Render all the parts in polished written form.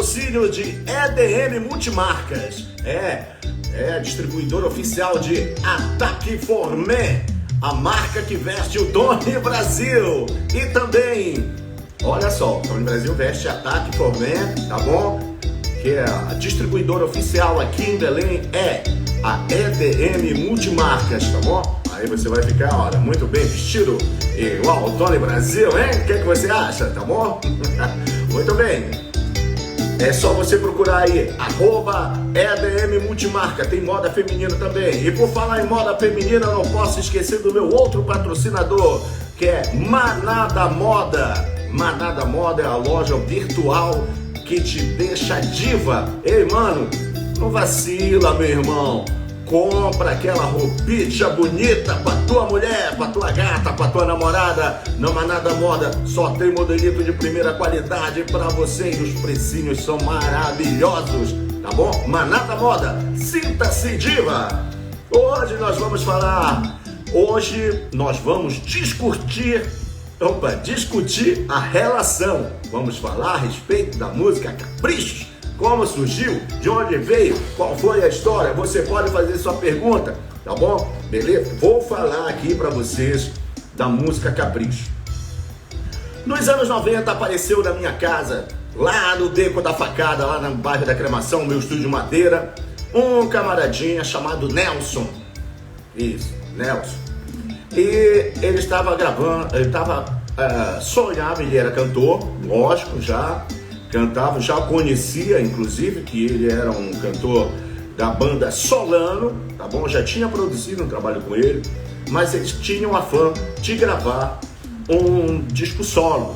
patrocínio de EDM Multimarcas. É distribuidor oficial de Ataque Formé, a marca que veste o Tony Brasil. E também, olha só, o Tony Brasil veste Ataque Formé, tá bom? Que é a distribuidora oficial aqui em Belém, é a EDM Multimarcas, tá bom? Aí você vai ficar, olha, muito bem vestido, igual o Tony Brasil, hein? O que você acha, tá bom? Muito bem. É só você procurar aí, @EDM Multimarca, tem moda feminina também. E por falar em moda feminina, eu não posso esquecer do meu outro patrocinador, que é Manada Moda. Manada Moda é a loja virtual que te deixa diva. Ei, mano, não vacila, meu irmão. Compra aquela roupinha bonita pra tua mulher, pra tua gata, pra tua namorada. Na Manada Moda só tem modelito de primeira qualidade pra você e os precinhos são maravilhosos, tá bom? Manada Moda, sinta-se diva! Hoje nós vamos discutir a relação. Vamos falar a respeito da música Caprichos. Como surgiu, de onde veio, qual foi a história, você pode fazer sua pergunta, tá bom? Beleza? Vou falar aqui para vocês da música Capricho. Nos anos 90 apareceu na minha casa, lá no Beco da Facada, lá no bairro da Cremação, meu estúdio de madeira, um camaradinha chamado Nelson. Isso, Nelson. E ele estava gravando, sonhava, ele era cantor, lógico, já cantava, já conhecia, inclusive, que ele era um cantor da banda Solano, tá bom? Já tinha produzido um trabalho com ele, mas eles tinham a fã de gravar um disco solo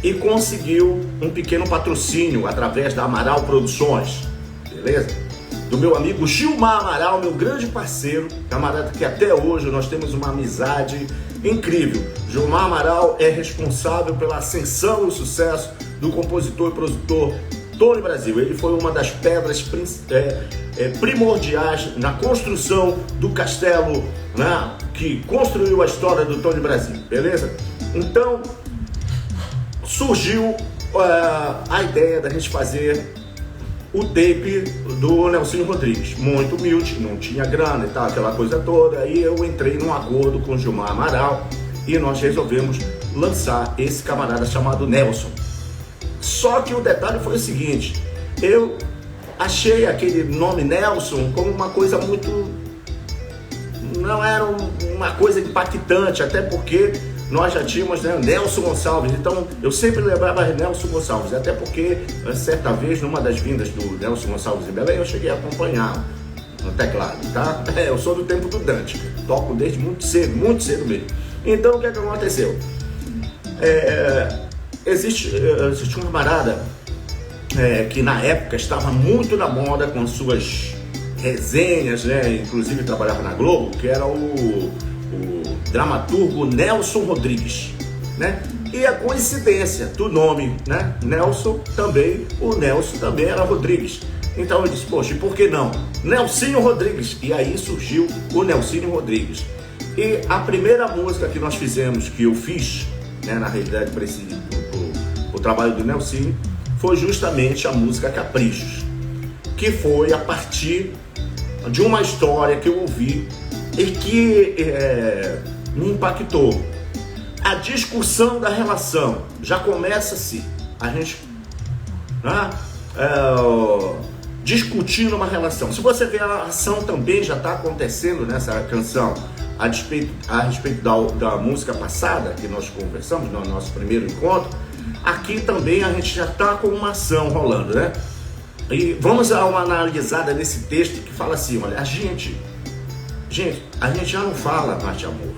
e conseguiu um pequeno patrocínio através da Amaral Produções, beleza? Do meu amigo Gilmar Amaral, meu grande parceiro, camarada que até hoje nós temos uma amizade incrível. Gilmar Amaral é responsável pela ascensão e o sucesso do compositor e produtor Tony Brasil. Ele foi uma das pedras primordiais na construção do castelo, né, que construiu a história do Tony Brasil, beleza? Então surgiu a ideia da gente fazer o tape do Nelsinho Rodrigues, muito humilde, não tinha grana e tal, aquela coisa toda. Aí eu entrei num acordo com o Gilmar Amaral e nós resolvemos lançar esse camarada chamado Nelson. Só que o detalhe foi o seguinte, eu achei aquele nome Nelson como uma coisa muito... não era uma coisa impactante, até porque nós já tínhamos, né, Nelson Gonçalves, então eu sempre lembrava Nelson Gonçalves, até porque certa vez, numa das vindas do Nelson Gonçalves em Belém, eu cheguei a acompanhar no teclado, tá? Eu sou do tempo do Dante, toco desde muito cedo mesmo. Então o que é que aconteceu? Existe um camarada que na época estava muito na moda com suas resenhas, né? Inclusive trabalhava na Globo, que era o dramaturgo Nelson Rodrigues, né? E a coincidência do nome, né? Nelson também, o Nelson também era Rodrigues. Então eu disse, poxa, e por que não? Nelsinho Rodrigues. E aí surgiu o Nelsinho Rodrigues. E a primeira música que nós fizemos, que eu fiz, né, na realidade, para o trabalho do Nelsinho, foi justamente a música Caprichos, que foi a partir de uma história que eu ouvi e que me impactou. A discussão da relação já começa assim, a gente discutindo uma relação. Se você ver, a ação também já está acontecendo nessa canção, a respeito da música passada que nós conversamos no nosso primeiro encontro. Aqui também a gente já está com uma ação rolando, né? E vamos dar uma analisada nesse texto que fala assim, olha, a gente já não fala mais de amor.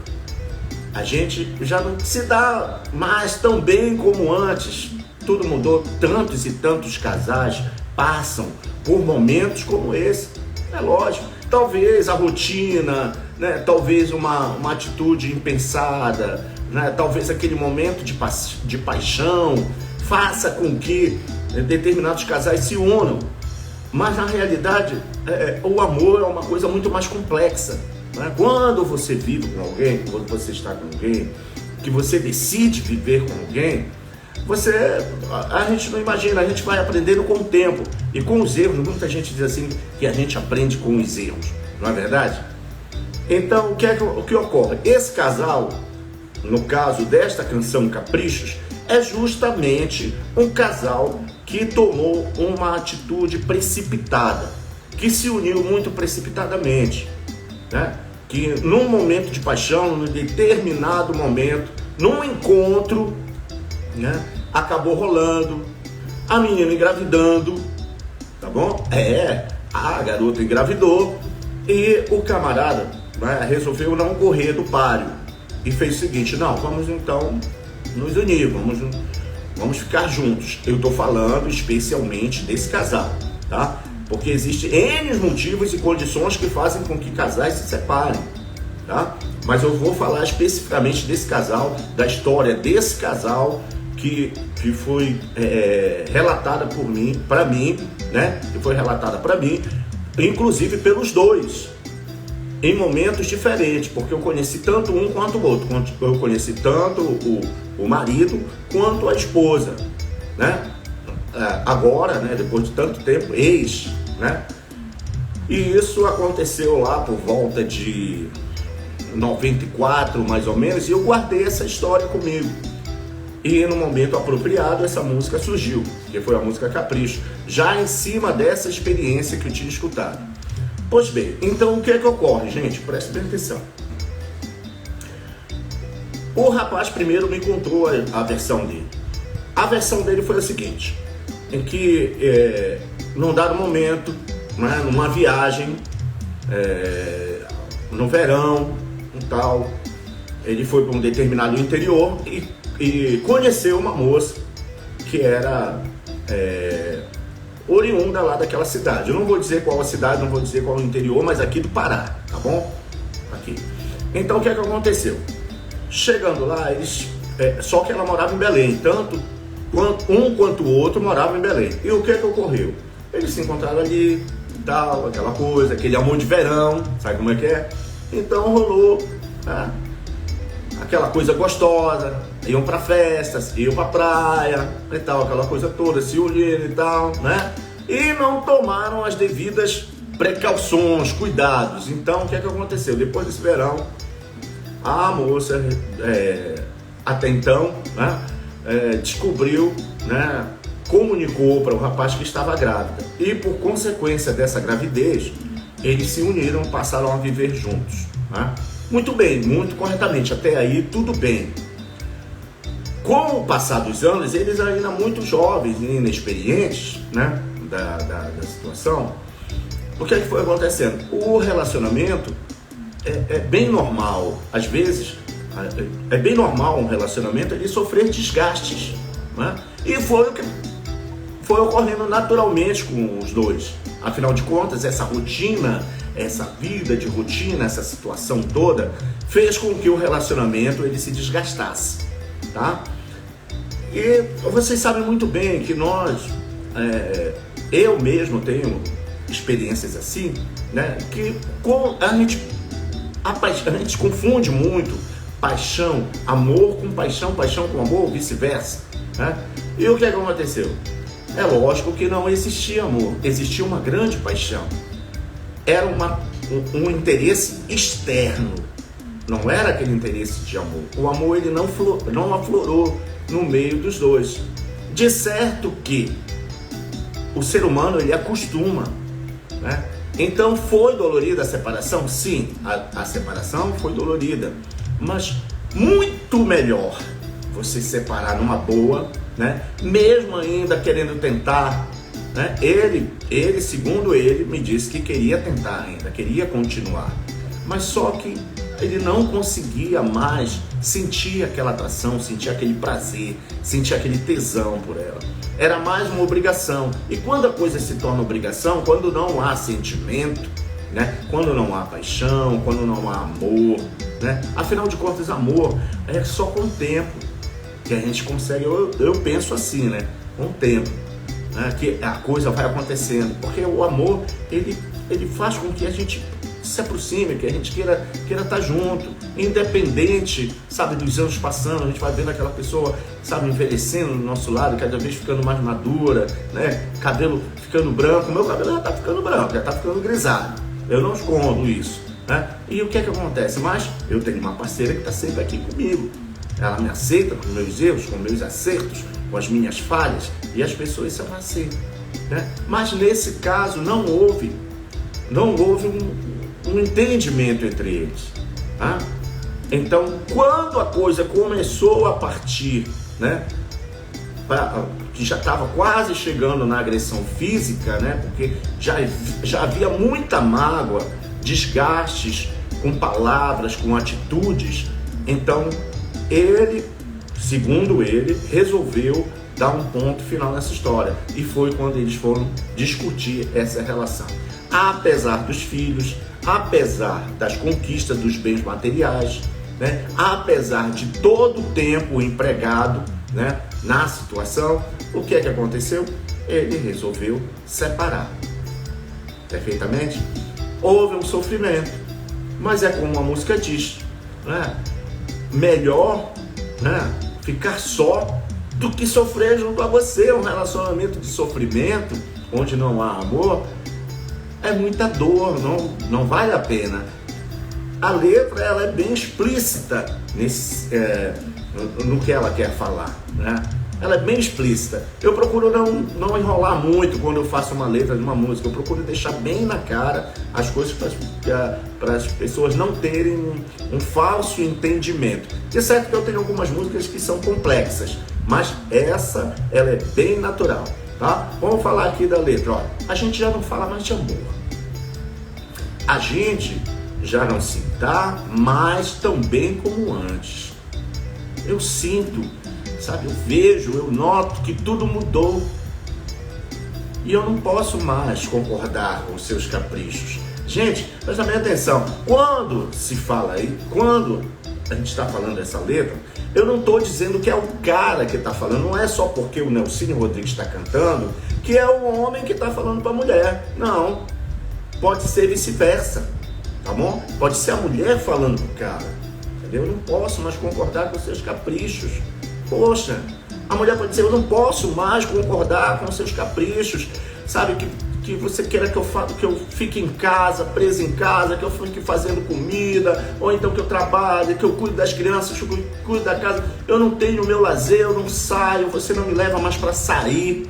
A gente já não se dá mais tão bem como antes. Tudo mudou, tantos e tantos casais passam por momentos como esse. É lógico, talvez a rotina, né? Talvez uma atitude impensada, né? Talvez aquele momento de paixão faça com que determinados casais se unam. Mas na realidade, o amor é uma coisa muito mais complexa, né? Quando você vive com alguém, quando você está com alguém, que você decide viver com alguém, a gente não imagina, a gente vai aprendendo com o tempo e com os erros. Muita gente diz assim que a gente aprende com os erros, não é verdade? Então, o que ocorre? Esse casal, no caso desta canção Caprichos, é justamente um casal que tomou uma atitude precipitada, que se uniu muito precipitadamente, né? Que num momento de paixão, num determinado momento, num encontro, né, acabou rolando, a menina engravidando, tá bom? A garota engravidou e o camarada, né, resolveu não correr do páreo e fez o seguinte: não, vamos então nos unir, vamos ficar juntos. Eu tô falando especialmente desse casal, tá? Porque existem N motivos e condições que fazem com que casais se separem, tá? Mas eu vou falar especificamente desse casal, da história desse casal que foi relatada para mim, né? Que foi relatada para mim, inclusive pelos dois, em momentos diferentes, porque eu conheci tanto um quanto o outro. Eu conheci tanto o marido quanto a esposa, né? Agora, né, depois de tanto tempo, ex, né? E isso aconteceu lá por volta de 94, mais ou menos, e eu guardei essa história comigo. E no momento apropriado essa música surgiu, que foi a música Capricho, já em cima dessa experiência que eu tinha escutado. Pois bem, então o que é que ocorre, gente? Preste bem atenção. O rapaz primeiro me contou a versão dele. A versão dele foi a seguinte: em que num dado momento, né, numa viagem, no verão e tal, ele foi para um determinado interior e conheceu uma moça que era oriunda lá daquela cidade. Eu não vou dizer qual a cidade, não vou dizer qual o interior, mas aqui do Pará, tá bom? Aqui. Então o que é que aconteceu? Chegando lá, só que ela morava em Belém, tanto um quanto o outro morava em Belém. E o que é que ocorreu? Eles se encontraram ali e tal, aquela coisa, aquele amor de verão, sabe como é que é? Então rolou, né, aquela coisa gostosa, iam pra festas, iam pra praia e tal, aquela coisa toda, se uniram e tal, né? E não tomaram as devidas precauções, cuidados. Então o que é que aconteceu? Depois desse verão, a moça, até então, né, descobriu, né, comunicou para o rapaz que estava grávida. E por consequência dessa gravidez, eles se uniram, passaram a viver juntos, né? Muito bem, muito corretamente, até aí tudo bem. Com o passar dos anos, eles ainda muito jovens e inexperientes, né, da situação, o que é que foi acontecendo? O relacionamento é bem normal, às vezes, é bem normal um relacionamento ele sofrer desgastes, né? E foi o que foi ocorrendo naturalmente com os dois. Afinal de contas, essa rotina, essa vida de rotina, essa situação toda, fez com que o relacionamento ele se desgastasse, tá? E vocês sabem muito bem que nós, eu mesmo tenho experiências assim, né? Que a gente confunde muito paixão, amor com paixão, paixão com amor, vice-versa, né? E o que aconteceu? É lógico que não existia amor, existia uma grande paixão. Era um interesse externo, não era aquele interesse de amor. O amor ele não aflorou no meio dos dois. De certo que o ser humano ele acostuma, né? Então foi dolorida a separação? Sim, a separação foi dolorida, mas muito melhor você separar numa boa, né? Mesmo ainda querendo tentar, né? Ele, segundo ele, me disse que queria tentar ainda, queria continuar, mas só que ele não conseguia mais sentir aquela atração, sentir aquele prazer, sentir aquele tesão por ela. Era mais uma obrigação. E quando a coisa se torna obrigação, quando não há sentimento, né? Quando não há paixão, quando não há amor, né? Afinal de contas, amor é só com o tempo que a gente consegue. Eu penso assim, né? Com o tempo, né? Que a coisa vai acontecendo, porque o amor ele faz com que a gente se aproxime, que a gente queira estar junto, independente, sabe, dos anos passando, a gente vai vendo aquela pessoa, sabe, envelhecendo do nosso lado, cada vez ficando mais madura, né, cabelo ficando branco, meu cabelo já está ficando branco, já está ficando grisalho, eu não escondo isso, né, e o que é que acontece? Mas eu tenho uma parceira que está sempre aqui comigo, ela me aceita com meus erros, com meus acertos, com as minhas falhas, e as pessoas se aceitam, né? Mas nesse caso não houve um entendimento entre eles, tá? Então, quando a coisa começou a partir, né, que já estava quase chegando na agressão física, né, porque já havia muita mágoa, desgastes com palavras, com atitudes, então ele, segundo ele, resolveu dar um ponto final nessa história. E foi quando eles foram discutir essa relação. Apesar dos filhos, apesar das conquistas dos bens materiais, né, apesar de todo o tempo empregado, né, na situação, o que é que aconteceu? Ele resolveu separar. Perfeitamente? Houve um sofrimento, mas é como a música diz, né? Melhor, né, ficar só do que sofrer junto a você. Um relacionamento de sofrimento, onde não há amor, é muita dor, não vale a pena. A letra, ela é bem explícita no que ela quer falar, né? Ela é bem explícita. Eu procuro não enrolar muito quando eu faço uma letra de uma música. Eu procuro deixar bem na cara as coisas para as pessoas não terem um falso entendimento. É certo que eu tenho algumas músicas que são complexas, mas ela é bem natural, tá? Vamos falar aqui da letra. Olha, a gente já não fala mais de amor. A gente já não se dá mais tão bem como antes. Eu sinto, sabe, eu vejo, eu noto que tudo mudou. E eu não posso mais concordar com os seus caprichos. Gente, presta bem atenção. Quando se fala aí, quando a gente está falando dessa letra, eu não estou dizendo que é o cara que está falando. Não é só porque o Nelsinho Rodrigues está cantando que é o homem que está falando para a mulher. Não. Pode ser vice-versa, tá bom? Pode ser a mulher falando pro cara. Entendeu? Eu não posso mais concordar com os seus caprichos. Poxa, a mulher pode dizer, eu não posso mais concordar com os seus caprichos, sabe, que você queira que eu fique em casa, presa em casa, que eu fique fazendo comida, ou então que eu trabalhe, que eu cuide das crianças, que eu cuide da casa, eu não tenho o meu lazer, eu não saio, você não me leva mais para sair,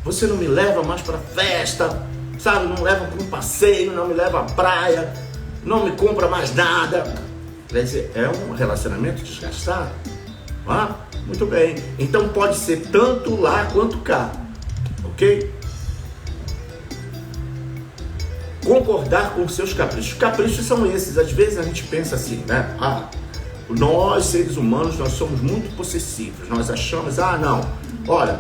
você não me leva mais para festa, sabe, não me leva para um passeio, não me leva à praia, não me compra mais nada. Quer dizer, é um relacionamento desgastado. Ah, muito bem. Então pode ser tanto lá quanto cá, ok? Concordar com os seus caprichos. Caprichos são esses. Às vezes a gente pensa assim, né? Ah, nós seres humanos, nós somos muito possessivos. Nós achamos, não, olha,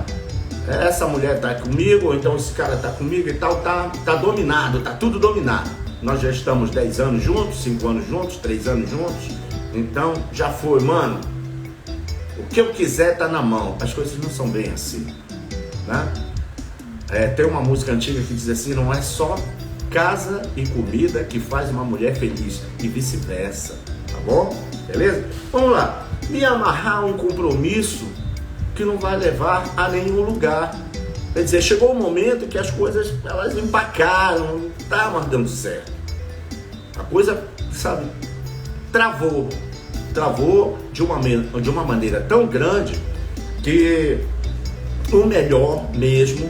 essa mulher tá comigo, ou então esse cara tá comigo e tal, tá dominado, tá tudo dominado. Nós já estamos 10 anos juntos, 5 anos juntos, 3 anos juntos. Então já foi, mano. O que eu quiser tá na mão. As coisas não são bem assim, né? Tem uma música antiga que diz assim, não é só casa e comida que faz uma mulher feliz, e vice-versa, tá bom? Beleza? Vamos lá. Me amarrar a um compromisso que não vai levar a nenhum lugar. Quer dizer, chegou o momento que as coisas, elas empacaram, não tá mais dando certo. A coisa, sabe, travou de uma maneira tão grande que o melhor mesmo,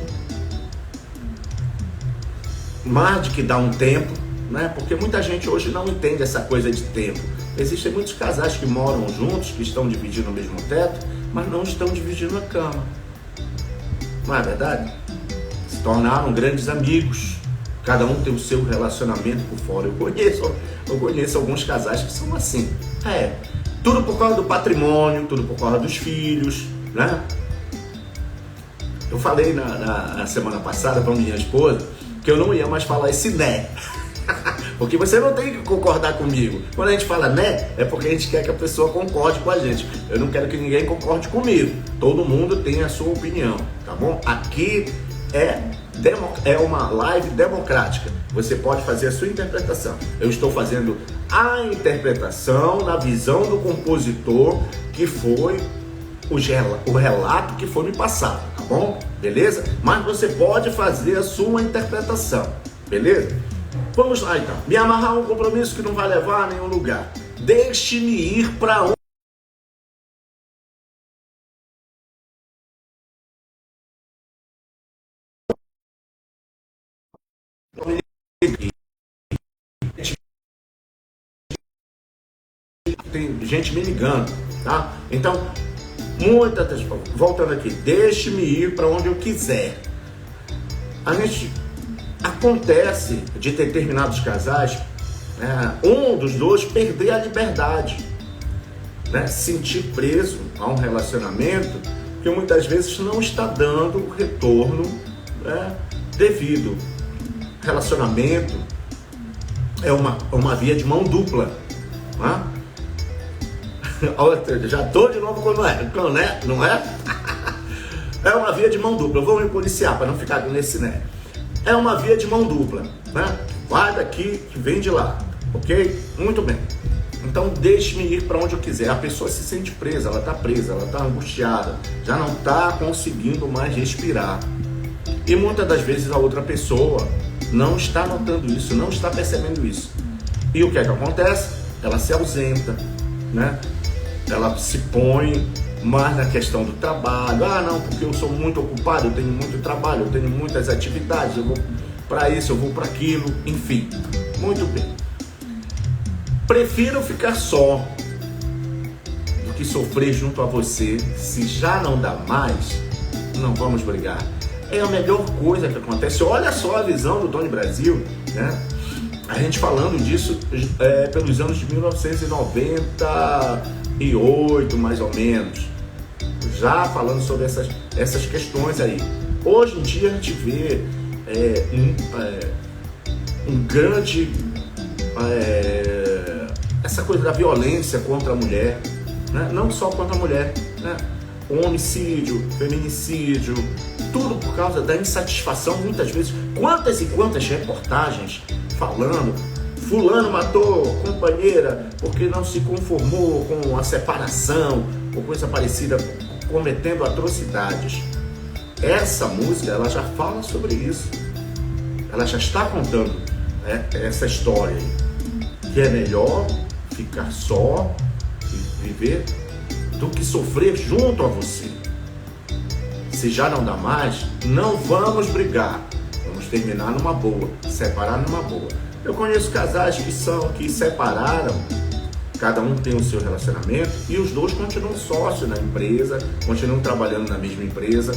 mais de que dar um tempo, né? Porque muita gente hoje não entende essa coisa de tempo. Existem muitos casais que moram juntos, que estão dividindo o mesmo teto, mas não estão dividindo a cama. Não é verdade? Se tornaram grandes amigos. Cada um tem o seu relacionamento por fora. Eu conheço alguns casais que são assim. Tudo por causa do patrimônio, tudo por causa dos filhos, né? Eu falei na semana passada para minha esposa que eu não ia mais falar esse né. Porque você não tem que concordar comigo. Quando a gente fala né, é porque a gente quer que a pessoa concorde com a gente. Eu não quero que ninguém concorde comigo. Todo mundo tem a sua opinião, tá bom? Aqui é uma live democrática. Você pode fazer a sua interpretação. Eu estou fazendo a interpretação na visão do compositor, que foi o relato que foi me passado, tá bom? Beleza? Mas você pode fazer a sua interpretação, beleza? Vamos lá então. Me amarrar a um compromisso que não vai levar a nenhum lugar. Deixe-me ir para onde tem gente me ligando, tá? Então, voltando aqui, deixe-me ir para onde eu quiser. A gente acontece de determinados casais, um dos dois perder a liberdade, né? Sentir preso a um relacionamento que muitas vezes não está dando o retorno, né, devido. Relacionamento é uma via de mão dupla, né? Já estou de novo quando não é? É uma via de mão dupla. Eu vou me policiar para não ficar nesse né. É uma via de mão dupla, né? Vai daqui que vem de lá, ok? Muito bem. Então deixe-me ir para onde eu quiser. A pessoa se sente presa, ela está angustiada, já não está conseguindo mais respirar. E muitas das vezes a outra pessoa não está notando isso, não está percebendo isso. E o que é que acontece? Ela se ausenta, né? Ela se põe mais na questão do trabalho. Ah, não, porque eu sou muito ocupado, eu tenho muito trabalho, eu tenho muitas atividades, eu vou para isso, eu vou para aquilo, enfim. Muito bem. Prefiro ficar só do que sofrer junto a você. Se já não dá mais, não vamos brigar. É a melhor coisa que acontece. Olha só a visão do Tony Brasil, né? A gente falando disso pelos anos de 1998, mais ou menos. Já falando sobre essas questões aí. Hoje em dia a gente vê um grande... essa coisa da violência contra a mulher, né? Não só contra a mulher, né? Homicídio, feminicídio, tudo por causa da insatisfação, muitas vezes. Quantas e quantas reportagens falando, fulano matou companheira porque não se conformou com a separação ou coisa parecida, cometendo atrocidades. Essa música, ela já fala sobre isso. Ela já está contando essa história aí, que é melhor ficar só e viver do que sofrer junto a você. Se já não dá mais, não vamos brigar. Vamos terminar numa boa, separar numa boa. Eu conheço casais que separaram, cada um tem o seu relacionamento e os dois continuam sócios na empresa, continuam trabalhando na mesma empresa,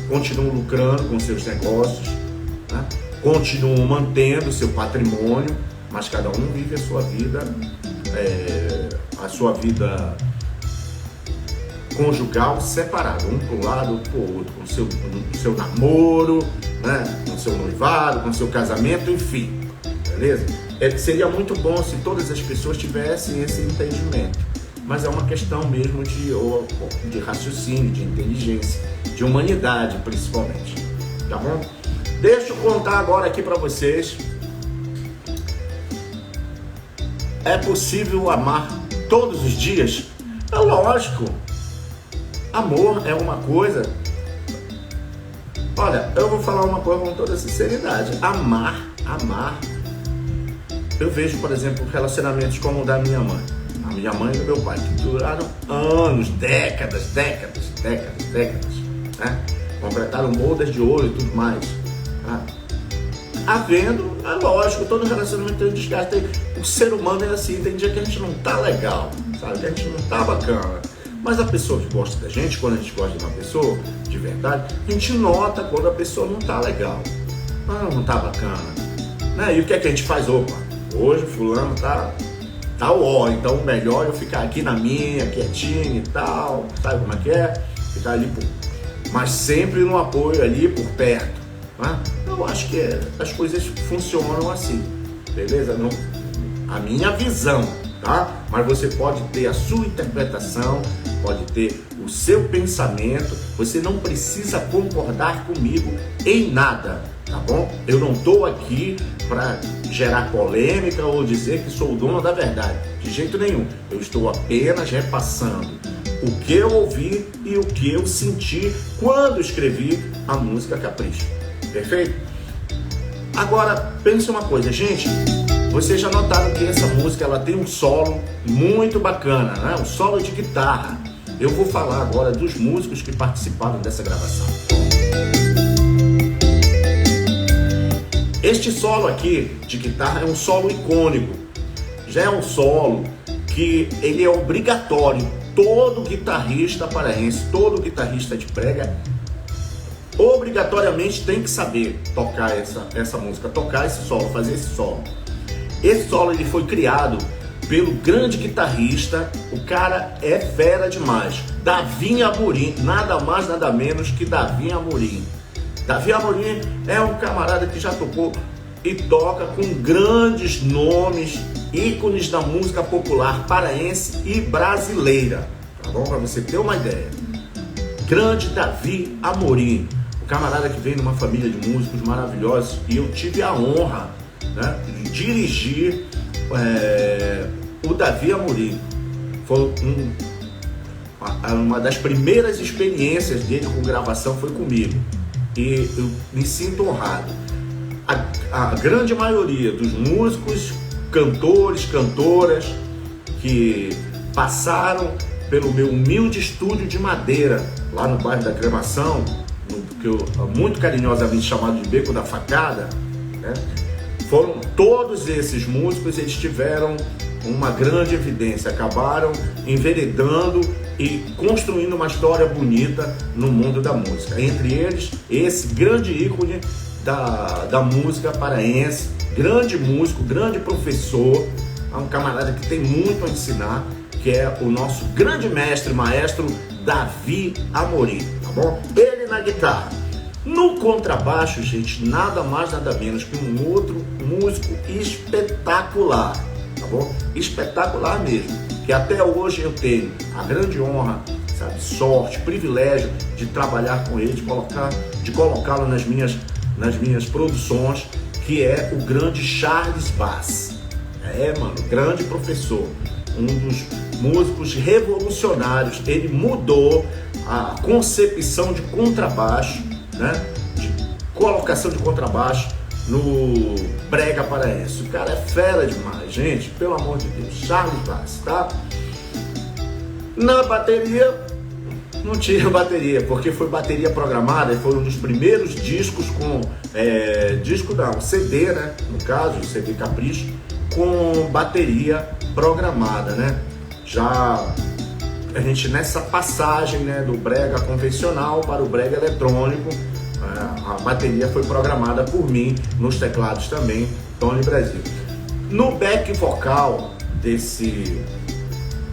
continuam lucrando com seus negócios, né? Continuam mantendo o seu patrimônio, mas cada um vive a sua vida conjugal separado, um para um lado, outro para o outro, com o seu namoro, né? Com o seu noivado, com o seu casamento, enfim, beleza? Seria muito bom se todas as pessoas tivessem esse entendimento, mas é uma questão mesmo de raciocínio, de inteligência, de humanidade principalmente, tá bom? Deixa eu contar agora aqui para vocês. É possível amar todos os dias? É lógico. Amor é uma coisa... Olha, eu vou falar uma coisa com toda sinceridade. Amar. Eu vejo, por exemplo, relacionamentos como o da minha mãe. A minha mãe e o meu pai, que duraram anos, décadas, né? Completaram bodas de ouro e tudo mais. Havendo, é lógico, todo relacionamento tem um desgaste. O ser humano é assim, tem dia que a gente não tá legal, sabe? Que a gente não tá bacana. Mas a pessoa que gosta da gente, quando a gente gosta de uma pessoa, de verdade, a gente nota quando a pessoa não tá legal. Não tá bacana. Né? E o que é que a gente faz? Opa, hoje o fulano tá ó, então melhor eu ficar aqui na minha, quietinho e tal. Sabe como é que é? Ficar ali, mas sempre no apoio ali por perto. Né? Eu acho que as coisas funcionam assim, beleza? Não, a minha visão, tá? Mas você pode ter a sua interpretação, pode ter o o seu pensamento, você não precisa concordar comigo em nada, tá bom? Eu não estou aqui para gerar polêmica ou dizer que sou o dono da verdade, de jeito nenhum. Eu estou apenas repassando o que eu ouvi e o que eu senti quando escrevi a música Capricho, perfeito? Agora, pense uma coisa, gente, vocês já notaram que essa música ela tem um solo muito bacana, né? Um solo de guitarra. Eu vou falar agora dos músicos que participaram dessa gravação. Este solo aqui de guitarra é um solo icônico. Já é um solo que ele é obrigatório. Todo guitarrista paraense, todo guitarrista de brega, obrigatoriamente tem que saber tocar essa música, tocar esse solo, fazer esse solo. Esse solo ele foi criado pelo grande guitarrista, o cara é fera demais, Davi Amorim, nada mais nada menos que Davi Amorim. Davi Amorim é um camarada que já tocou e toca com grandes nomes, ícones da música popular paraense e brasileira, tá bom? Para você ter uma ideia. Grande Davi Amorim, o camarada que vem de uma família de músicos maravilhosos, e eu tive a honra, né, de dirigir o Davi Amorim. Foi uma das primeiras experiências dele com gravação foi comigo, e eu me sinto honrado. A grande maioria dos músicos, cantores, cantoras que passaram pelo meu humilde estúdio de madeira lá no bairro da Cremação, que eu muito carinhosamente chamado de Beco da Facada, né? Foram todos esses músicos, eles tiveram uma grande evidência, acabaram enveredando e construindo uma história bonita no mundo da música. Entre eles, esse grande ícone da música paraense, grande músico, grande professor, é um camarada que tem muito a ensinar, que é o nosso grande mestre, maestro Davi Amorim, tá bom? Ele na guitarra. No contrabaixo, gente, nada mais, nada menos que um outro músico espetacular, tá bom? Espetacular mesmo, que até hoje eu tenho a grande honra, sabe, sorte, privilégio de trabalhar com ele, de colocá-lo nas minhas produções, que é o grande Charles Bass. Mano, grande professor, um dos músicos revolucionários. Ele mudou a concepção de contrabaixo, né, de colocação de contrabaixo no brega paraense. O cara é fera demais, gente, pelo amor de Deus. Charles Bass, tá? Na bateria, não tinha bateria, porque foi bateria programada, e foi um dos primeiros discos com CD, né, no caso, o CD Capricho, com bateria programada, né? Já a gente nessa passagem, né, do brega convencional para o brega eletrônico, a bateria foi programada por mim, nos teclados também, Tony Brasil. No back vocal desse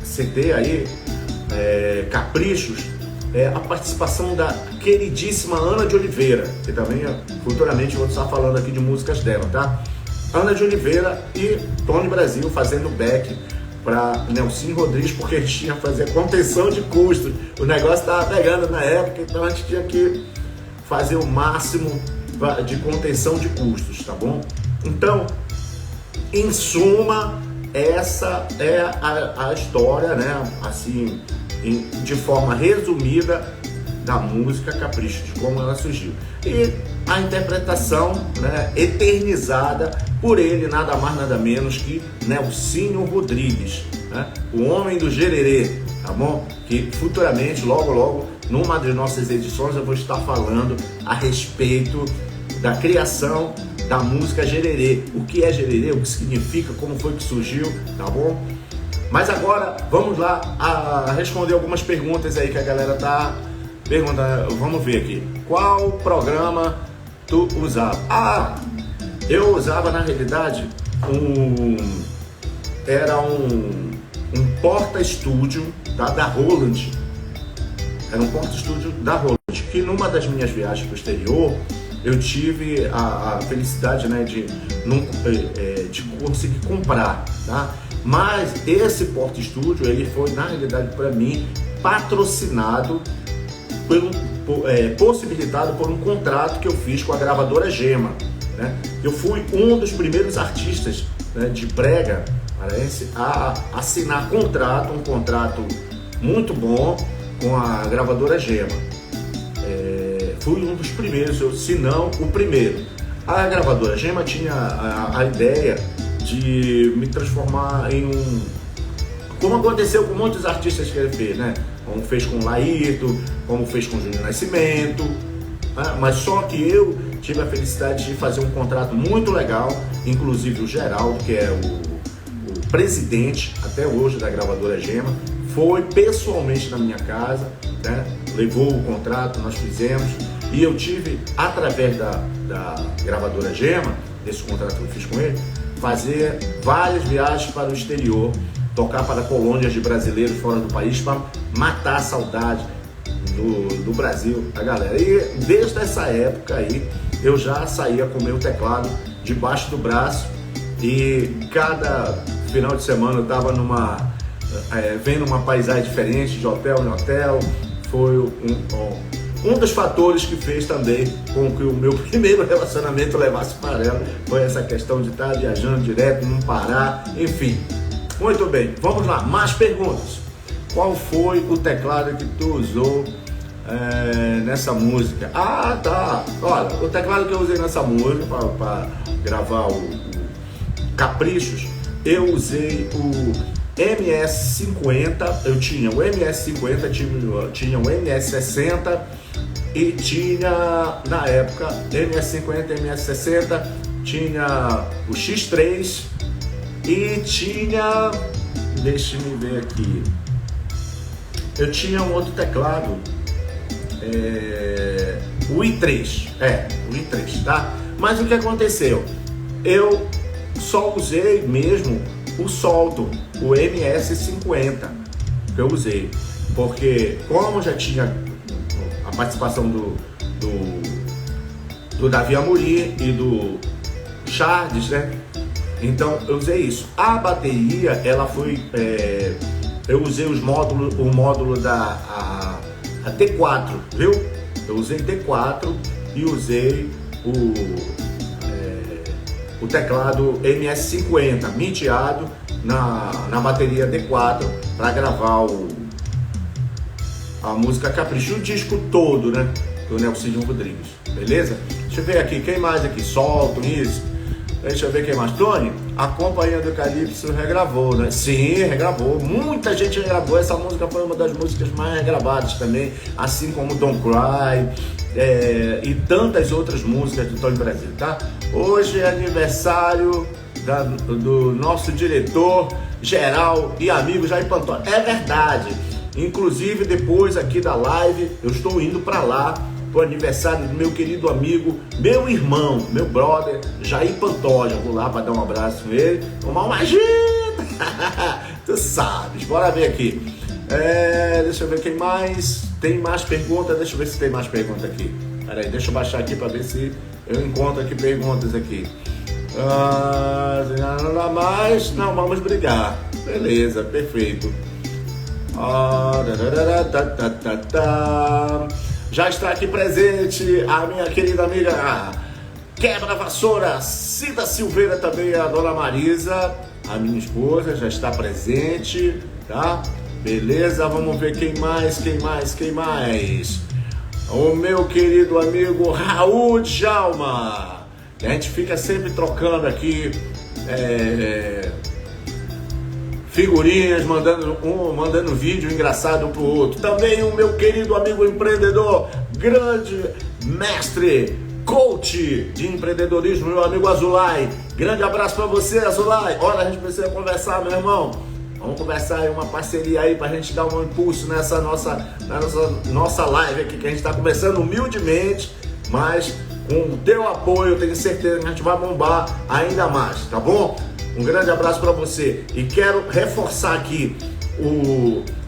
CD aí, Caprichos, a participação da queridíssima Ana de Oliveira, que também futuramente vou estar falando aqui de músicas dela, tá? Ana de Oliveira e Tony Brasil fazendo back para Nelson Rodrigues, porque a gente tinha que fazer contenção de custos. O negócio estava pegando na época, então a gente tinha que fazer o máximo de contenção de custos, tá bom? Então, em suma, essa é a história, né? Assim, de forma resumida, da música Capricho, de como ela surgiu. E a interpretação, né, eternizada por ele, nada mais nada menos que Nelsinho Rodrigues, né, o homem do gererê, tá bom? Que futuramente, logo, numa das nossas edições, eu vou estar falando a respeito da criação da música gererê. O que é gererê, o que significa, como foi que surgiu, tá bom? Mas agora, vamos lá a responder algumas perguntas aí que a galera tá perguntando. Vamos ver aqui. Qual programa tu usava? Eu usava, na realidade, era um porta-estúdio da Roland. Era um porta-estúdio da Roland, que numa das minhas viagens para o exterior, eu tive a felicidade, né, de conseguir comprar, tá? Mas esse porta-estúdio, ele foi, na realidade, para mim, patrocinado, possibilitado por um contrato que eu fiz com a gravadora Gema, né? Eu fui um dos primeiros artistas, né, de brega paraense a assinar um contrato muito bom com a gravadora Gema. Fui um dos primeiros, se não o primeiro. A gravadora Gema tinha a ideia de me transformar em como aconteceu com muitos artistas que ele fez, né? Como fez com o Laírto, como fez com o Júnior Nascimento, né? Mas só que eu tive a felicidade de fazer um contrato muito legal, inclusive o Geraldo, que é o presidente até hoje da gravadora Gema, foi pessoalmente na minha casa, né? Levou o contrato, nós fizemos, e eu tive, através da gravadora Gema, desse contrato que eu fiz com ele, fazer várias viagens para o exterior, tocar para colônias de brasileiros fora do país, para matar a saudade do Brasil, da galera. E desde essa época aí, eu já saía com o meu teclado debaixo do braço, e cada final de semana eu estava vendo uma paisagem diferente, de hotel em hotel. Foi um dos fatores que fez também com que o meu primeiro relacionamento levasse para ela, foi essa questão de estar viajando direto, não parar, enfim. Muito bem, vamos lá, mais perguntas. Qual foi o teclado que tu usou nessa música? Ah, tá. Olha, o teclado que eu usei nessa música para gravar o Caprichos, eu usei o MS-50. Eu tinha o MS-50, tinha o MS-60 e tinha, na época, MS-50, MS-60, tinha o X3 e tinha, deixa-me ver aqui, eu tinha um outro teclado, o i3, o i3, tá? Mas o que aconteceu? Eu só usei mesmo o Solto, o MS-50 que eu usei, porque como já tinha a participação do Davi Amorim e do Charles, né? Então eu usei isso. A bateria, ela foi, eu usei o módulo da T4, viu? Eu usei T4 e usei o teclado MS-50 miteado na bateria D4 para gravar a música Capricho, o disco todo, né? Do Nelsinho Rodrigues, beleza? Deixa eu ver aqui, quem mais aqui? Solto, isso. Deixa eu ver quem mais. Tony, a Companhia do Calypso regravou, né? Sim, regravou. Muita gente regravou. Essa música foi uma das músicas mais regravadas também, assim como Don't Cry e tantas outras músicas do Tony Brasil, tá? Hoje é aniversário do nosso diretor geral e amigo Jair Pantone. É verdade. Inclusive, depois aqui da live, eu estou indo para lá pro aniversário do meu querido amigo, meu irmão, meu brother, Jair Pantoja. Vou lá para dar um abraço com ele, tomar uma agita. Tu sabes, bora ver aqui. Deixa eu ver quem mais. Tem mais perguntas? Deixa eu ver se tem mais perguntas aqui. Peraí, deixa eu baixar aqui para ver se eu encontro aqui perguntas aqui. Nada mais. Não, vamos brigar. Beleza, perfeito. Já está aqui presente a minha querida amiga Quebra-Vassoura Cida Silveira, também a dona Marisa, a minha esposa, já está presente, tá? Beleza, vamos ver quem mais. O meu querido amigo Raul Djalma, que a gente fica sempre trocando aqui figurinhas, mandando vídeo engraçado um pro outro. Também o meu querido amigo empreendedor, grande mestre, coach de empreendedorismo, meu amigo Azulay. Grande abraço para você, Azulay. Olha, a gente precisa conversar, meu irmão. Vamos conversar aí, uma parceria aí pra gente dar um impulso nessa nossa live aqui, que a gente tá começando humildemente, mas com o teu apoio eu tenho certeza que a gente vai bombar ainda mais, tá bom? Um grande abraço para você e quero reforçar aqui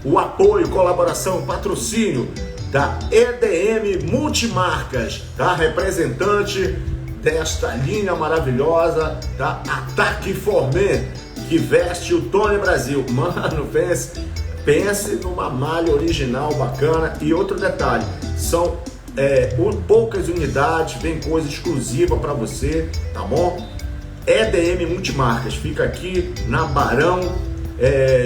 o apoio, colaboração, patrocínio da EDM Multimarcas, tá? Representante desta linha maravilhosa, tá? Ataque Formen, que veste o Tony Brasil. Mano, pense, pense numa malha original bacana. E outro detalhe, são poucas unidades, vem coisa exclusiva para você, tá bom? EDM Multimarcas, fica aqui na Barão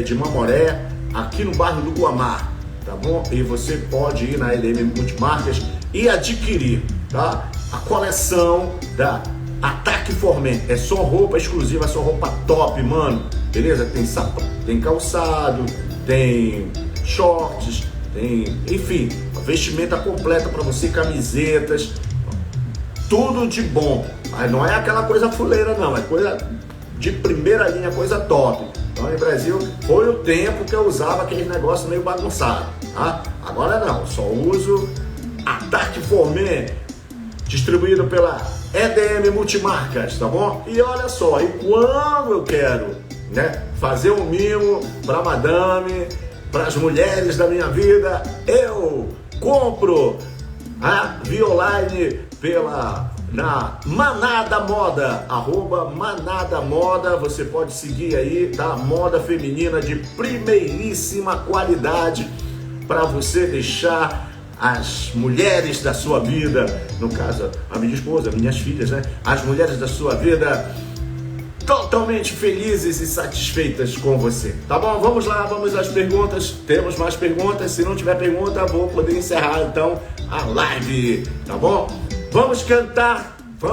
de Mamoré, aqui no bairro do Guamá, tá bom? E você pode ir na EDM Multimarcas e adquirir, tá? A coleção da Ataque Formen. É só roupa exclusiva, é só roupa top, mano. Beleza? Tem sapato, tem calçado, tem shorts, tem, enfim, a vestimenta completa para você, camisetas, tudo de bom. Mas não é aquela coisa fuleira, não, é coisa de primeira linha, coisa top. Então, no Brasil, foi o tempo que eu usava aquele negócio meio bagunçado, tá? Agora não, só uso Ataque Formen, distribuído pela EDM Multimarcas, tá bom? E olha só, e quando eu quero, né, fazer um mimo pra madame, pras mulheres da minha vida, eu compro a Violine na Manada Moda, @Manada Moda, você pode seguir aí, tá? Moda feminina de primeiríssima qualidade para você deixar as mulheres da sua vida, no caso a minha esposa, minhas filhas, né? As mulheres da sua vida totalmente felizes e satisfeitas com você, tá bom? Vamos lá, vamos às perguntas. Temos mais perguntas, se não tiver pergunta vou poder encerrar então a live, tá bom? Vamos cantar então,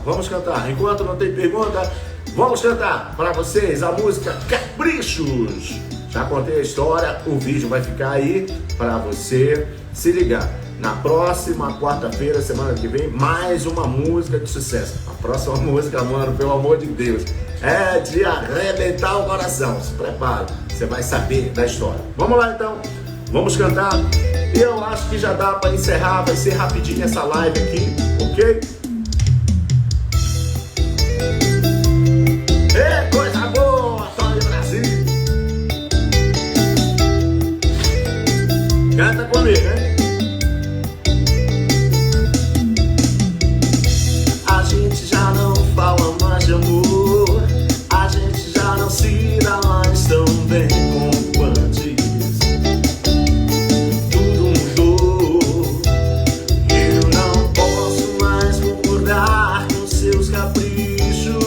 vamos cantar. Enquanto não tem pergunta, vamos cantar para vocês a música Caprichos. Já contei a história, o vídeo vai ficar aí para você se ligar. Na próxima quarta-feira, semana que vem, mais uma música de sucesso. A próxima música, mano, pelo amor de Deus, é de arrebentar o coração. Se prepara, você vai saber da história. Vamos lá então, vamos cantar. E eu acho que já dá para encerrar, vai ser rapidinho essa live aqui, ok? É coisa boa, só de Brasil. Canta comigo, hein? A gente já não fala mais de amor, a gente já não se dá mais tão bem como antes. Tudo mudou, eu não posso mais concordar com seus caprichos.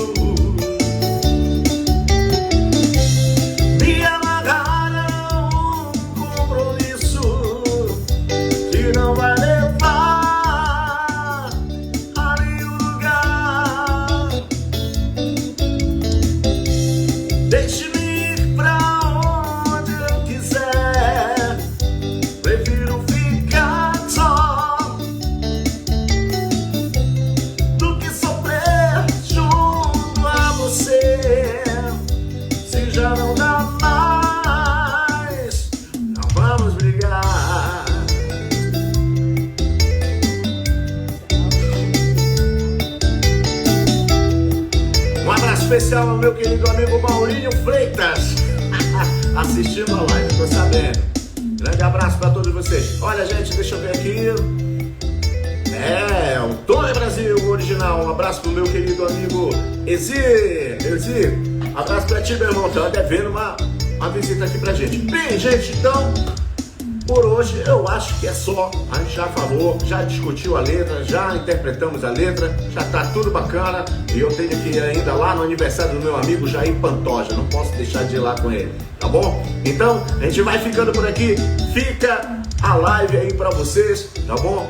Me amarraram um compromisso que não vai levar a nenhum lugar. Deixe-me ir pra onde eu quiser, prefiro ficar só do que sofrer junto a você. Se já não dá mais, não vamos brigar. Um abraço especial ao meu querido amigo Maurinho Freitas, assistindo a live, tô sabendo. Grande abraço para todos vocês. Olha, gente, deixa eu ver aqui. O Tony Brasil original. Um abraço pro meu querido amigo Ezi. Abraço pra ti, meu irmão. Tá devendo uma visita aqui pra gente. Bem, gente, então, por hoje eu acho que é só. A gente já falou, já discutiu a letra, já interpretamos a letra, já tá tudo bacana. E eu tenho que ir ainda lá no aniversário do meu amigo Jair Pantoja. Não posso deixar de ir lá com ele, tá bom? Então, a gente vai ficando por aqui. Fica a live aí pra vocês, tá bom?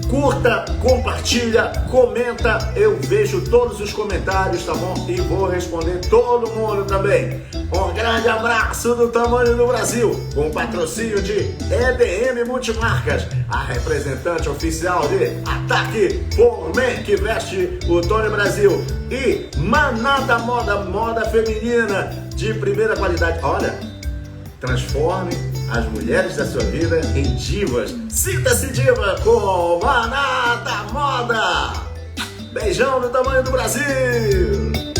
Curta, compartilha, comenta, eu vejo todos os comentários, tá bom? E vou responder todo mundo também. Um grande abraço do tamanho do Brasil, com o patrocínio de EDM Multimarcas, a representante oficial de Ataque Formen, que veste o Tony Brasil, e Manada Moda, moda feminina de primeira qualidade. Olha, transforme as mulheres da sua vida em divas. Sinta-se diva com Manada Moda. Beijão do tamanho do Brasil.